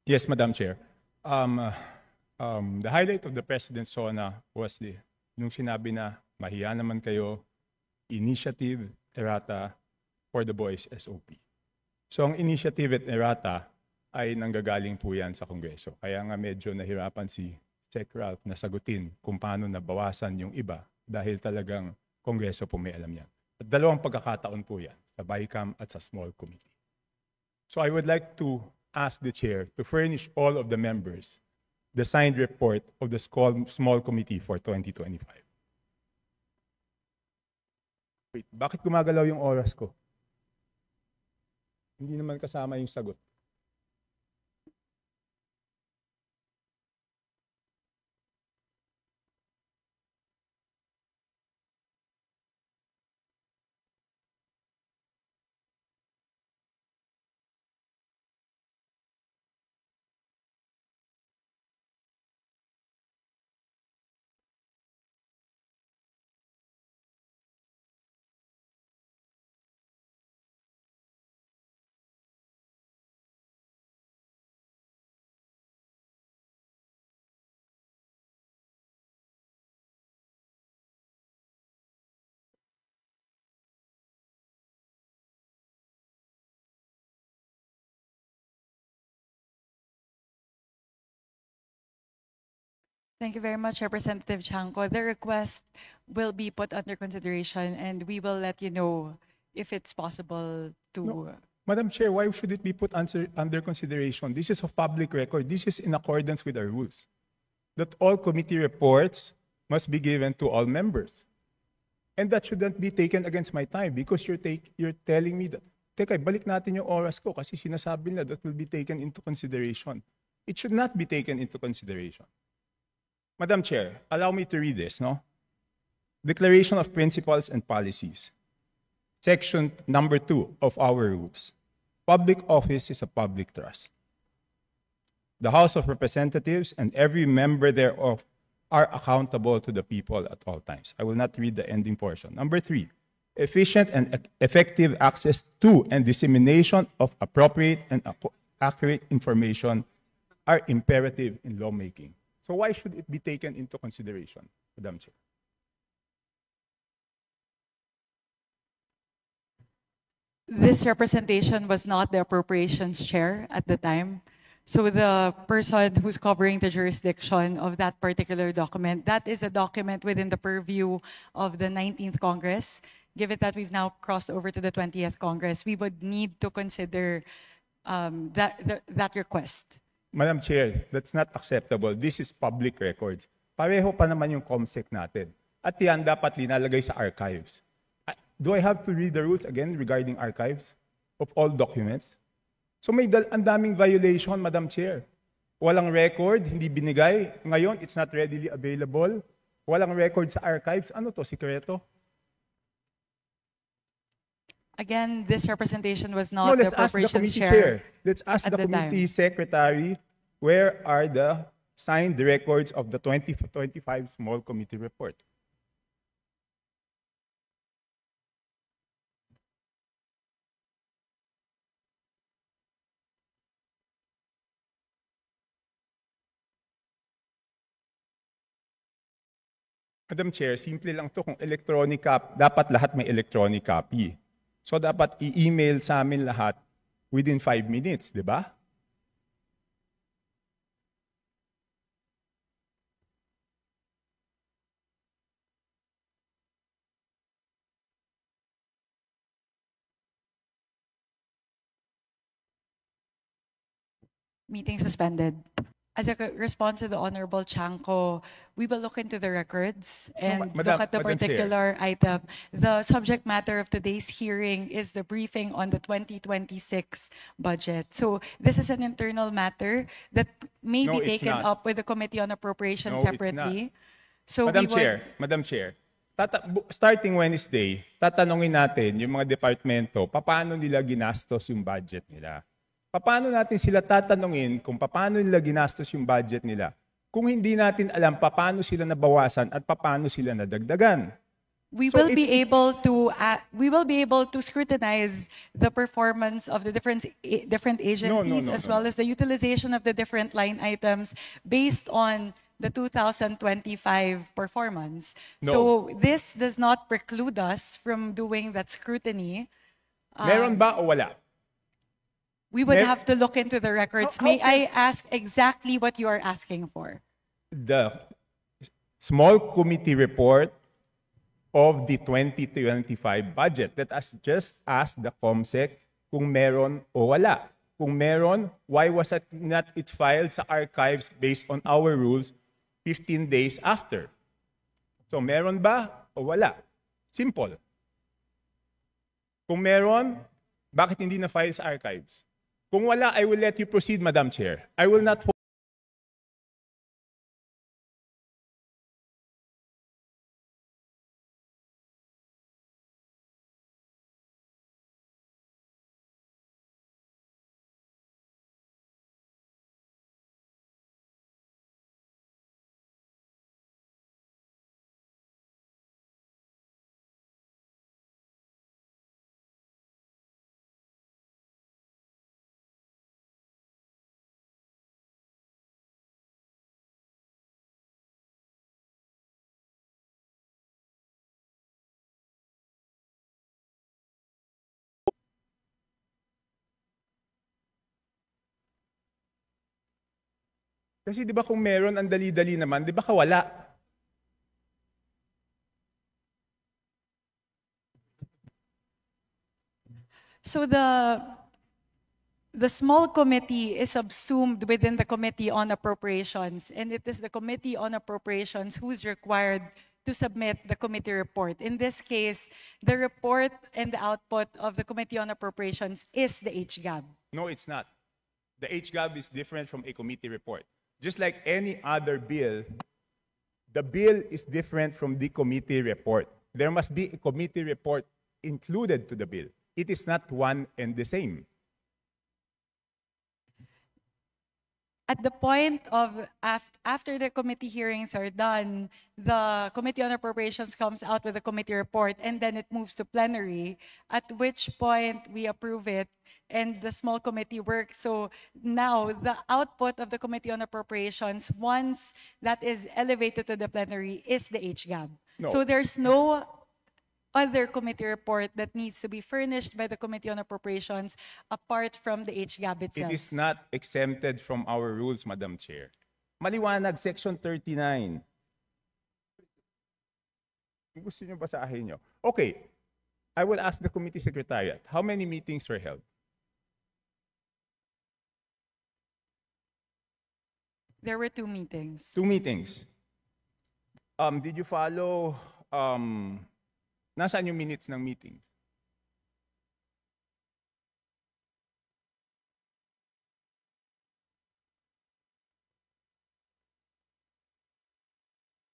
Yes, Madam Chair. The highlight of the President's SONA was nung sinabi na mahiya naman kayo, initiative, errata, for the boys SOP. So ang initiative at errata ay nanggagaling po yan sa Kongreso. Kaya nga medyo nahirapan si Sec. Ralph na sagutin kung paano nabawasan yung iba dahil talagang Kongreso po may alam yan. At dalawang pagkakataon po yan, sa BICAM at sa small committee. So I would like to ask the Chair to furnish all of the members the signed report of the small committee for 2025. Wait, bakit gumagalaw yung oras ko? Hindi naman kasama yung sagot. Thank you very much, Representative Chanco. The request will be put under consideration and we will let you know if it's possible to... No. Madam Chair, why should it be put under consideration? This is of public record. This is in accordance with our rules. That all committee reports must be given to all members. And that shouldn't be taken against my time because you're telling me that, teka, balik natin yung oras ko kasi sinasabi na that will be taken into consideration. It should not be taken into consideration. Madam Chair, allow me to read this, no? Declaration of Principles and Policies. Section number 2 of our rules. Public office is a public trust. The House of Representatives and every member thereof are accountable to the people at all times. I will not read the ending portion. Number 3, efficient and effective access to and dissemination of appropriate and accurate information are imperative in lawmaking. So why should it be taken into consideration, Madam Chair? This representation was not the appropriations chair at the time. So the person who's covering the jurisdiction of that particular document, that is a document within the purview of the 19th Congress. Given that we've now crossed over to the 20th Congress, we would need to consider that request. Madam Chair, that's not acceptable. This is public records. Pareho pa naman yung COMSEC natin. At yan dapat linalagay sa archives. Do I have to read the rules again regarding archives of all documents? So may ang daming violation, Madam Chair. Walang record, hindi binigay. Ngayon, it's not readily available. Walang record sa archives. Ano to, sikreto? Again, this representation was not the appropriations chair. Let's ask the committee secretary, where are the signed records of the 2025 small committee report? Madam Chair, simple lang to. Kung electronic copy, dapat lahat may electronic copy. So dapat i-email sa amin lahat within 5 minutes, di ba? Meeting suspended. As a response to the Honorable Chanco, we will look into the records and look at the particular item. The subject matter of today's hearing is the briefing on the 2026 budget. So this is an internal matter that may be taken up with the Committee on Appropriations separately. So Madam Chair, starting Wednesday, tatanungin natin yung mga departamento, paano nila ginastos yung budget nila. Paano natin sila tatanungin kung paano nila ginastos yung budget nila kung hindi natin alam paano sila nabawasan at paano sila nadagdagan? We So will be able to scrutinize the performance of the different agencies as well as the utilization of the different line items based on the 2025 performance. No. So this does not preclude us from doing that scrutiny. Meron ba o wala? We would Mer- have to look into the records. How May can- I ask exactly what you are asking for? The small committee report of the 2025 budget. Let us just ask the COMSEC kung meron o wala. Kung meron, why was it not filed sa archives based on our rules 15 days after? So meron ba o wala? Simple. Kung meron, bakit hindi na-file sa archives? Kung wala, I will let you proceed, Madam Chair. I will not hold. Kasi di ba kung meron, ang dali-dali naman, di ba kawala? So the small committee is subsumed within the Committee on Appropriations, and it is the Committee on Appropriations who's required to submit the committee report. In this case, the report and the output of the Committee on Appropriations is the HGAB. No, it's not. The HGAB is different from a committee report. Just like any other bill, the bill is different from the committee report. There must be a committee report included to the bill. It is not one and the same. At the point of after the committee hearings are done, the Committee on Appropriations comes out with a committee report, and then it moves to plenary, at which point we approve it and the small committee works. So now the output of the Committee on Appropriations, once that is elevated to the plenary, is the HGAB. No. So there's no other committee report that needs to be furnished by the Committee on Appropriations apart from the HGAB itself. It is not exempted from our rules, Madam Chair. Maliwanag, Section 39. Gusto niyo basahin niyo? Okay. I will ask the committee secretariat, how many meetings were held? There were 2 meetings. 2 meetings. Did you follow, nasaan yung minutes ng meetings?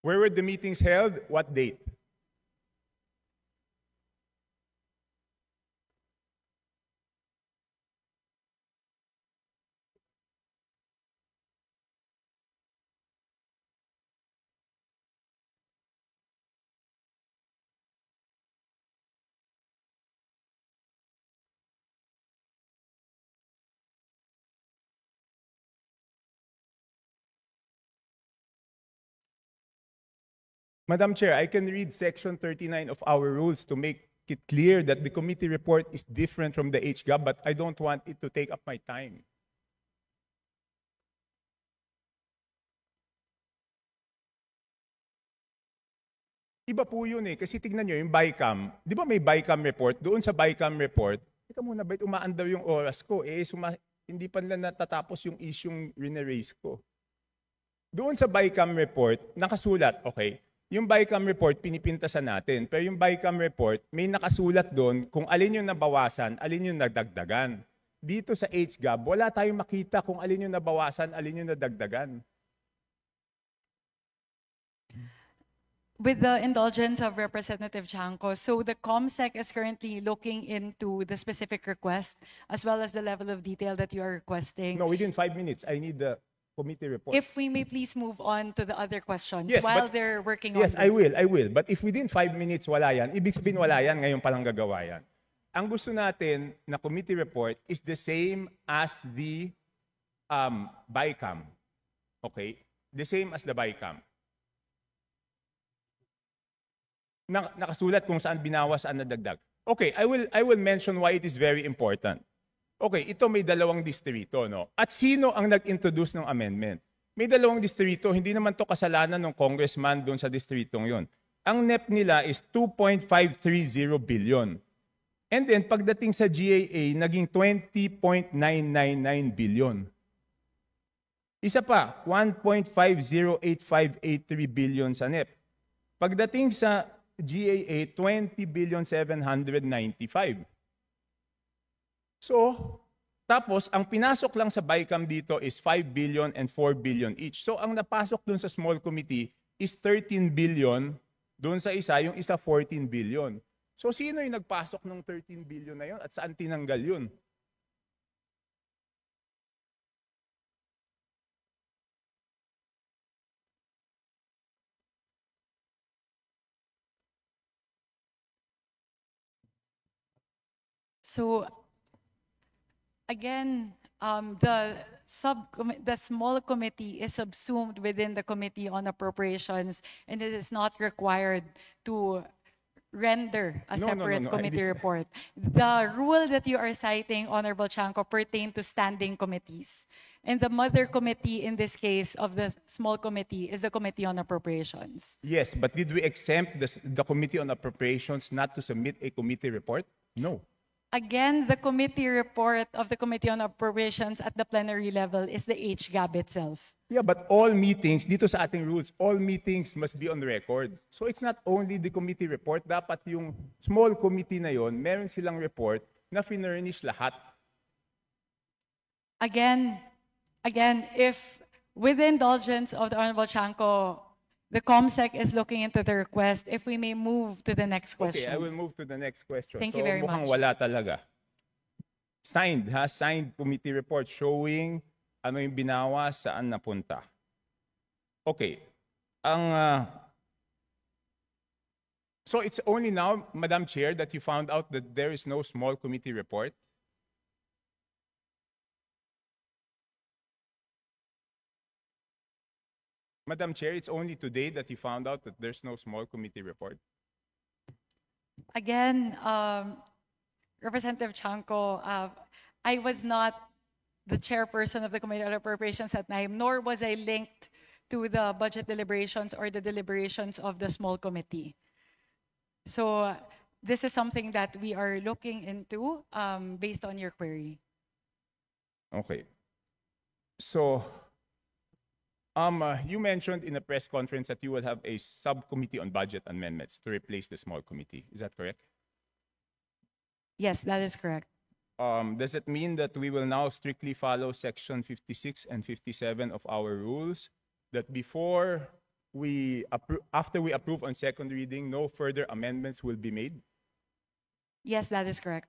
Where were the meetings held? What date? Madam Chair, I can read Section 39 of our rules to make it clear that the committee report is different from the HGAB, but I don't want it to take up my time. Iba po yun eh, kasi tignan nyo yung BICAM. Di ba may BICAM report? Doon sa BICAM report, teka muna, ba't umaandar yung oras ko? Hindi pa nila natatapos yung isyong rineraise ko. Doon sa BICAM report, nakasulat, okay, yung BICAM report, pinipintasan natin. Pero yung BICAM report, may nakasulat doon kung alin yung nabawasan, alin yung nadagdagan. Dito sa HGAB, wala tayong makita kung alin yung nabawasan, alin yung nadagdagan. With the indulgence of Representative Chanco, so the COMSEC is currently looking into the specific request as well as the level of detail that you are requesting. No, within 5 minutes, I need the committee report. If we may please move on to the other questions Yes, while but- they're working on Yes, this. I will. But if within 5 minutes wala yan, ibig sabihin wala yan, ngayon palang gagawa yan. Ang gusto natin na committee report is the same as the BICAM. Okay? The same as the BICAM. Nakasulat kung saan binawas, saan nadagdag. Okay, I will mention why it is very important. Okay, ito may dalawang distrito, no? At sino ang nag-introduce ng amendment? May dalawang distrito, hindi naman to kasalanan ng congressman doon sa distritong yon. Ang NEP nila is 2.530 billion. And then, pagdating sa GAA, naging 20.999 billion. Isa pa, 1.508583 billion sa NEP. Pagdating sa GAA, 20,795. So, tapos, ang pinasok lang sa BICAM dito is 5 billion and 4 billion each. So, ang napasok dun sa small committee is 13 billion. Dun sa isa, yung isa 14 billion. So, sino yung nagpasok ng 13 billion na yun at saan tinanggal yun? So, again, the small committee is subsumed within the Committee on Appropriations, and it is not required to render a No, separate no. committee report. The rule that you are citing, Honorable Chanco, pertain to standing committees. And the mother committee in this case of the small committee is the Committee on Appropriations. Yes, but did we exempt the Committee on Appropriations not to submit a committee report? No. Again, the committee report of the Committee on Appropriations at the plenary level is the HGAB itself. Yeah, but all meetings, dito sa ating rules, all meetings must be on record. So it's not only the committee report, dapat yung small committee na yon, meron silang report na finurnish lahat. Again, if with the indulgence of the Honorable Chanco, the COMSEC is looking into the request, if we may move to the next question. Okay, I will move to the next question. Thank so, you very mukhang much. wala talaga. Signed committee report showing ano yung binawa, saan napunta. Okay. So it's only now, Madam Chair, that you found out that there is no small committee report? Madam Chair, it's only today that you found out that there's no small committee report? Again, Representative Chanco, I was not the chairperson of the Committee on Appropriations at time, nor was I linked to the budget deliberations or the deliberations of the small committee. So this is something that we are looking into based on your query. Okay. So, you mentioned in a press conference that you will have a subcommittee on budget amendments to replace the small committee. Is that correct? Yes, that is correct. Does it mean that we will now strictly follow section 56 and 57 of our rules? That before after we approve on second reading, no further amendments will be made? Yes, that is correct.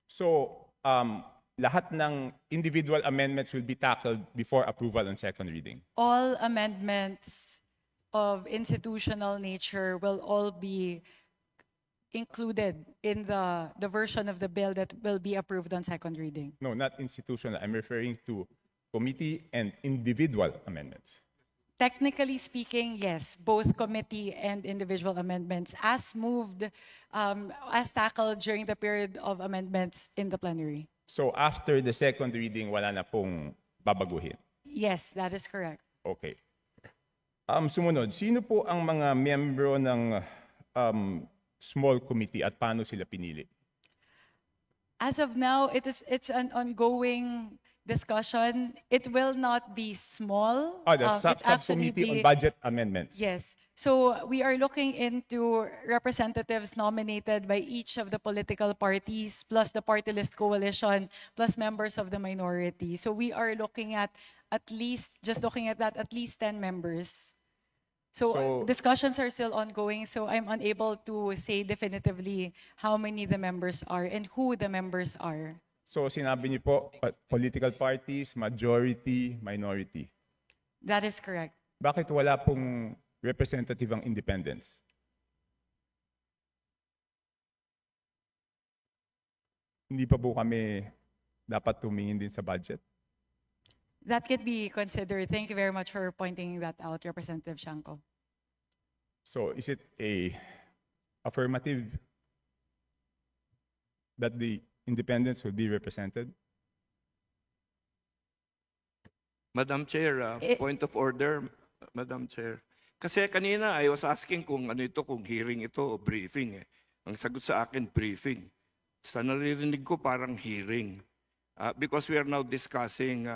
So, lahat ng individual amendments will be tackled before approval on second reading? All amendments of institutional nature will all be included in the version of the bill that will be approved on second reading. No, not institutional. I'm referring to committee and individual amendments. Technically speaking, yes, both committee and individual amendments as moved, as tackled during the period of amendments in the plenary. So after the second reading, wala na pong babaguhin? Yes, that is correct. Okay. Sumunod, sino po ang mga miyembro ng small committee at paano sila pinili? As of now, it's an ongoing discussion. It will not be small. The subcommittee on budget amendments. Yes. So we are looking into representatives nominated by each of the political parties, plus the party list coalition, plus members of the minority. So we are looking at least 10 members. So discussions are still ongoing, so I'm unable to say definitively how many the members are and who the members are. So sinabi niyo po, political parties, majority, minority. That is correct. Bakit wala pong representative ang independents? Hindi pa po kami dapat tumingin din sa budget? That could be considered. Thank you very much for pointing that out, Representative Shanko. So is it a affirmative that the independents will be represented? Madam Chair, point of order, Madam Chair. Kasi kanina I was asking kung ano ito, kung hearing ito o briefing. Ang sagot sa akin, briefing. Sa naririnig ko parang hearing. Because we are now discussing,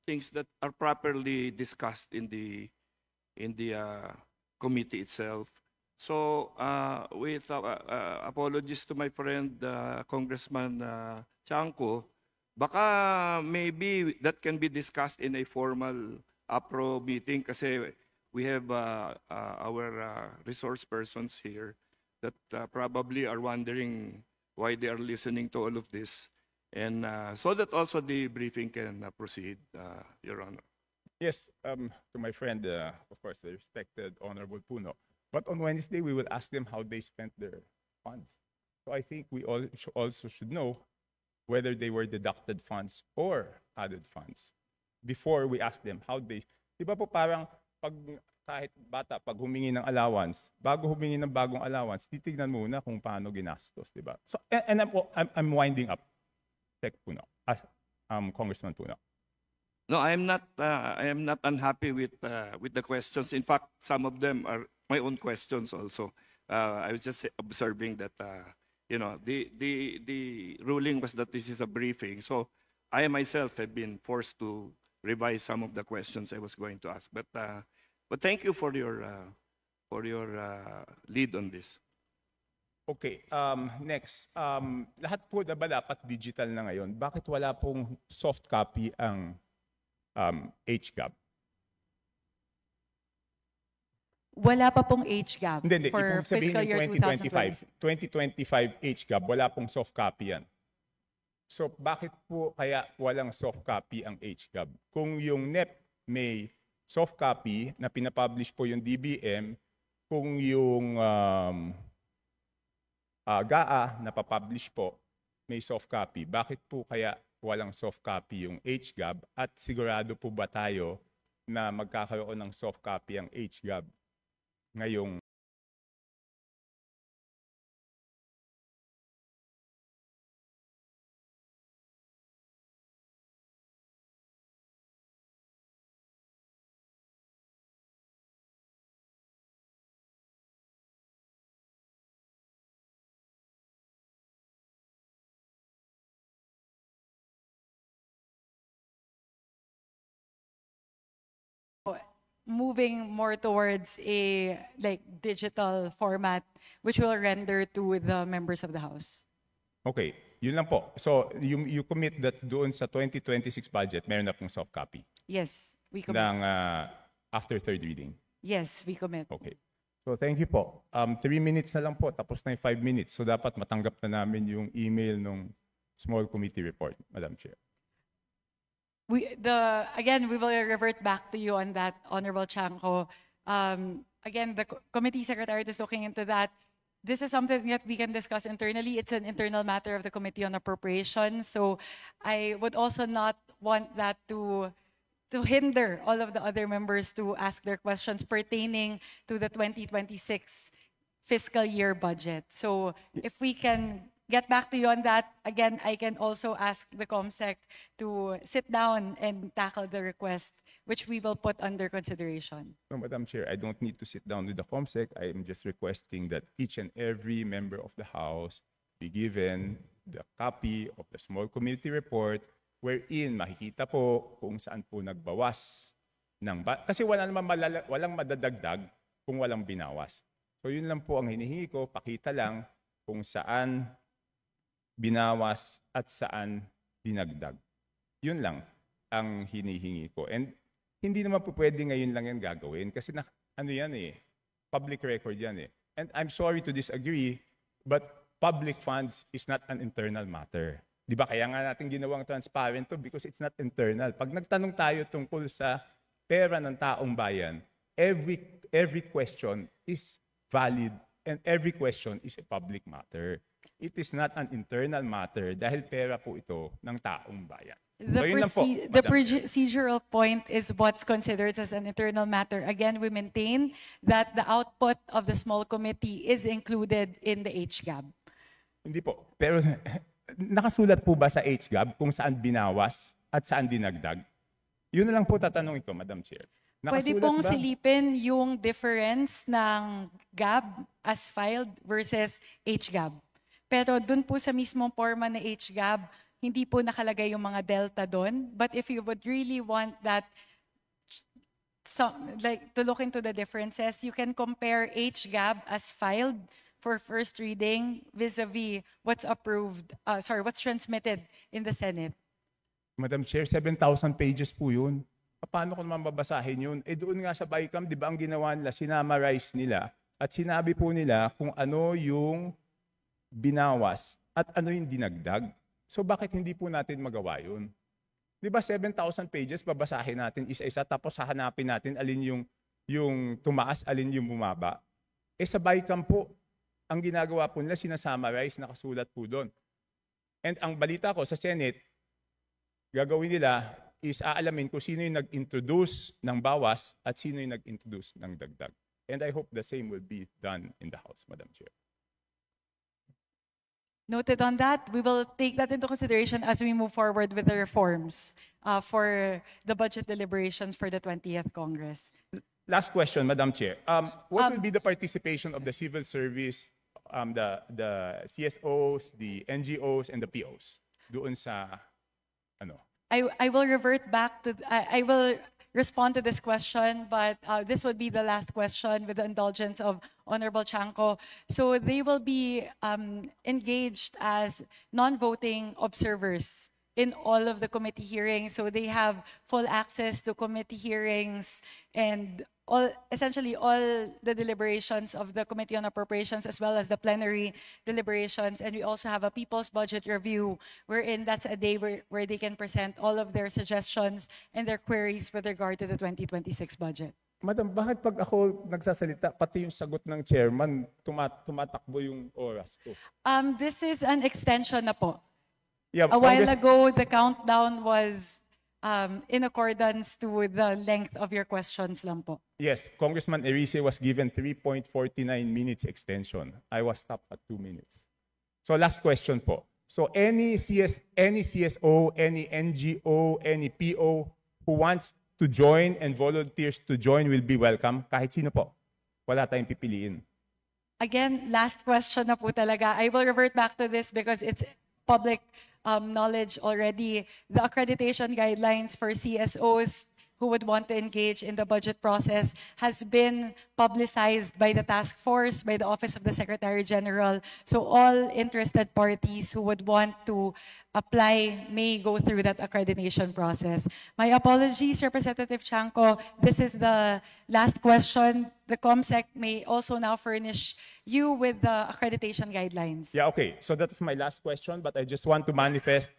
things that are properly discussed in the committee itself. So, with apologies to my friend Congressman Chanco, baka maybe that can be discussed in a formal APRO meeting kasi we have our resource persons here that probably are wondering why they are listening to all of this. And so that also the briefing can proceed, Your Honor. Yes, to my friend, of course, the respected Honorable Puno. But on Wednesday, we will ask them how they spent their funds. So I think we all also should know whether they were deducted funds or added funds before we ask them how they. Di ba po parang pag kahit bata, pag humingi ng allowance, bago humingi ng bagong allowance, titignan muna kung paano ginastos, di ba? So, and I'm winding up. Tech Puno, Congressman Puno. No, I am not unhappy with the questions. In fact, some of them are my own questions also. I was just observing that the ruling was that this is a briefing. So I myself have been forced to revise some of the questions I was going to ask. But thank you for your lead on this. Okay, next. Lahat po na ba dapat digital na ngayon? Bakit wala pong soft copy ang HGAB? Wala pa pong HGAB Hindi. for Ibig sabihin fiscal ng year 2025. 2025 HGAB, wala pong soft copy yan. So bakit po kaya walang soft copy ang HGAB? Kung yung NEP may soft copy na pinapublish po yung DBM, kung yung GAA na papublish po may soft copy, bakit po kaya walang soft copy yung HGAB at sigurado po ba tayo na magkakaroon ng soft copy ang HGAB ngayong moving more towards a digital format which will render to the members of the House. Okay, yun lang po. So you commit that doon sa 2026 budget, meron na pong soft copy Yes, we commit. ng after third reading. Yes, we commit. Okay. So thank you po. 3 minutes na lang po, tapos na yung 5 minutes. So dapat matanggap na namin yung email ng small committee report, Madam Chair. Again, we will revert back to you on that, Honorable Chanco. Again, the committee secretariat is looking into that. This is something that we can discuss internally. It's an internal matter of the Committee on Appropriations. So I would also not want that to hinder all of the other members to ask their questions pertaining to the 2026 fiscal year budget. So if we can get back to you on that, again, I can also ask the COMSEC to sit down and tackle the request, which we will put under consideration. No, Madam Chair, I don't need to sit down with the COMSEC. I am just requesting that each and every member of the House be given the copy of the small committee report wherein makikita po kung saan po nagbawas ng kasi walang madadagdag kung walang binawas. So yun lang po ang hinihingi ko, pakita lang kung saan binawas at saan dinagdag. Yun lang ang hinihingi ko. And hindi naman po pwede ngayon lang yan gagawin kasi public record yan eh. And I'm sorry to disagree, but public funds is not an internal matter. Di ba? Kaya nga natin ginawang transparent to because it's not internal. Pag nagtanong tayo tungkol sa pera ng taong bayan, every question is valid and every question is a public matter. It is not an internal matter dahil pera po ito ng taong bayan. So, yun lang po, The Madam Chair. procedural point is what's considered as an internal matter. Again, we maintain that the output of the small committee is included in the HGAB. Hindi po. Pero nakasulat po ba sa HGAB kung saan binawas at saan dinagdag? Yun na lang po tatanungin ko, Madam Chair. Pwede Nakasulat pong ba? silipin yung difference ng GAB as filed versus HGAB. Pero dun po sa mismong forma na HGAB, hindi po nakalagay yung mga delta doon. But if you would really want that, to look into the differences, you can compare HGAB as filed for first reading vis-a-vis what's what's transmitted in the Senate. Madam Chair, 7,000 pages po yun. Paano ko naman babasahin yun? Doon nga sa BICAM, di ba ang ginawa nila, sinamarize nila at sinabi po nila kung ano yung binawas at ano yung dinagdag. So bakit hindi po natin magawa yun? Di ba 7,000 pages, babasahin natin isa-isa tapos hahanapin natin alin yung tumaas, alin yung bumaba. Sa BICAM po, ang ginagawa po nila, sinasummarize, nakasulat po doon. And ang balita ko sa Senate, gagawin nila is aalamin kung sino yung nag-introduce ng bawas at sino yung nag-introduce ng dagdag. And I hope the same will be done in the House, Madam Chair. Noted on that, we will take that into consideration as we move forward with the reforms for the budget deliberations for the 20th Congress. Last question, Madam Chair. What will be the participation of the civil service, the CSOs, the NGOs, and the POs doon sa ano? I will revert back to, I will respond to this question, but this would be the last question with the indulgence of Honorable Chanco. So they will be engaged as non-voting observers in all of the committee hearings. So they have full access to committee hearings and essentially all the deliberations of the Committee on Appropriations as well as the plenary deliberations. And we also have a People's Budget Review wherein that's a day where they can present all of their suggestions and their queries with regard to the 2026 budget. Madam, bakit pag ako nagsasalita, pati yung sagot ng chairman, tumatakbo yung oras ko? This is an extension na po. Yeah, A while ago, the countdown was in accordance to the length of your questions lang po. Yes, Congressman Erice was given 3.49 minutes extension. I was stopped at 2 minutes. So last question po. So any CSO, any NGO, any PO who wants to join and volunteers to join will be welcome. Kahit sino po. Wala tayong pipiliin. Again, last question na po talaga. I will revert back to this because it's public knowledge already. The accreditation guidelines for CSOs who would want to engage in the budget process has been publicized by the task force, by the Office of the Secretary General. So all interested parties who would want to apply may go through that accreditation process. My apologies, Representative Chanco. This is the last question. The COMSEC may also now furnish you with the accreditation guidelines. Yeah, okay. So that's my last question, but I just want to manifest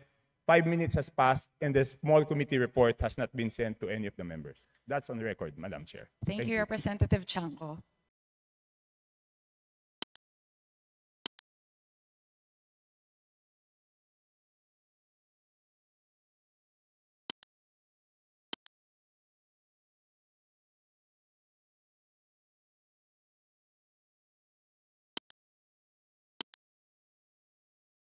5 minutes has passed and the small committee report has not been sent to any of the members. That's on record, Madam Chair. Thank you, Representative Chanco.